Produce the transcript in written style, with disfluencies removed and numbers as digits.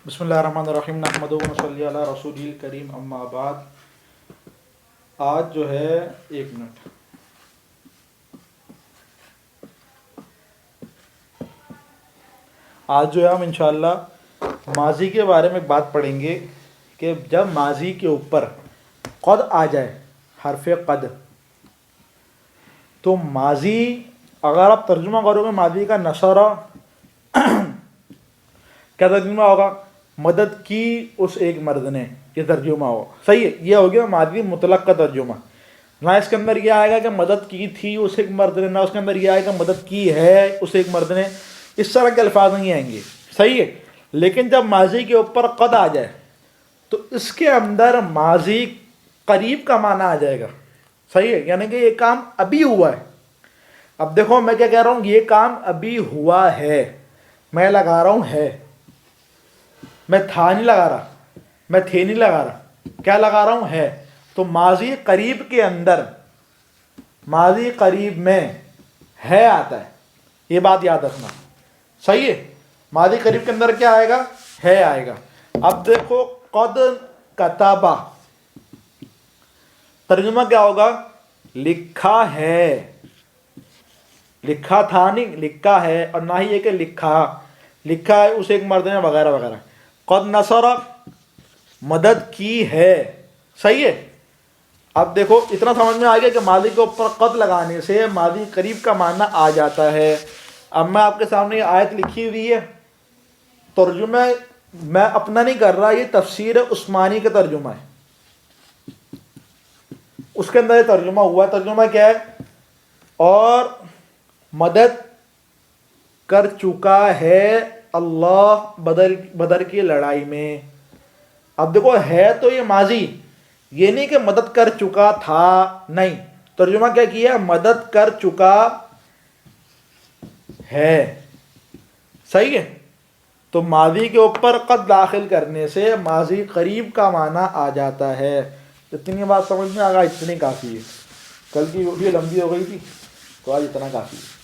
بسم اللہ الرحمن الرحیم نحمدہ و نصلی علی رسول الکریم اما بعد. آج جو ہے ایک منٹ آج جو ہے ہم انشاءاللہ ماضی کے بارے میں بات پڑھیں گے کہ جب ماضی کے اوپر قد آ جائے، حرف قد، تو ماضی اگر آپ ترجمہ کرو گے ماضی کا نصرہ کیا ترجمہ ہوگا؟ مدد کی اس ایک مرد نے، یہ ترجمہ ہوگا. صحیح ہے، یہ ہو گیا ماضی مطلق کا ترجمہ. نہ اس کے اندر یہ آئے گا کہ مدد کی تھی اس ایک مرد نے، نہ اس کے اندر یہ آئے گا مدد کی ہے اس ایک مرد نے. اس طرح کے الفاظ نہیں آئیں گے. صحیح ہے. لیکن جب ماضی کے اوپر قد آ جائے تو اس کے اندر ماضی قریب کا معنی آ جائے گا. صحیح ہے، یعنی کہ یہ کام ابھی ہوا ہے. اب دیکھو میں کیا کہہ رہا ہوں، یہ کام ابھی ہوا ہے. میں لگا رہا ہوں ہے، میں تھا نہیں لگا رہا، میں تھے نہیں لگا رہا، کیا لگا رہا ہوں ہے. تو ماضی قریب کے اندر، ماضی قریب میں ہے آتا ہے. یہ بات یاد رکھنا. صحیح ہے، ماضی قریب کے اندر کیا آئے گا؟ ہے آئے گا. اب دیکھو قد کتابہ، ترجمہ کیا ہوگا؟ لکھا ہے. لکھا تھا نہیں، لکھا ہے. اور نہ ہی یہ کہ لکھا ہے اس ایک مرد نے وغیرہ وغیرہ. قد نصر، مدد کی ہے. صحیح ہے. اب دیکھو اتنا سمجھ میں آ گیا کہ ماضی کے اوپر قد لگانے سے ماضی قریب کا معنی آ جاتا ہے. اب میں آپ کے سامنے یہ آیت لکھی ہوئی ہے، ترجمہ میں اپنا نہیں کر رہا، یہ تفسیر عثمانی کا ترجمہ ہے. اس کے اندر یہ ترجمہ ہوا ہے. ترجمہ کیا ہے؟ اور مدد کر چکا ہے اللہ بدر کی لڑائی میں. اب دیکھو ہے تو یہ ماضی، یہ نہیں کہ مدد کر چکا تھا، نہیں. ترجمہ کیا کیا؟ مدد کر چکا ہے. صحیح ہے. تو ماضی کے اوپر قد داخل کرنے سے ماضی قریب کا معنی آ جاتا ہے. اتنی بات سمجھ میں آ گیا، اتنی کافی ہے. کل کی ویڈیو لمبی ہو گئی تھی تو آج اتنا کافی ہے.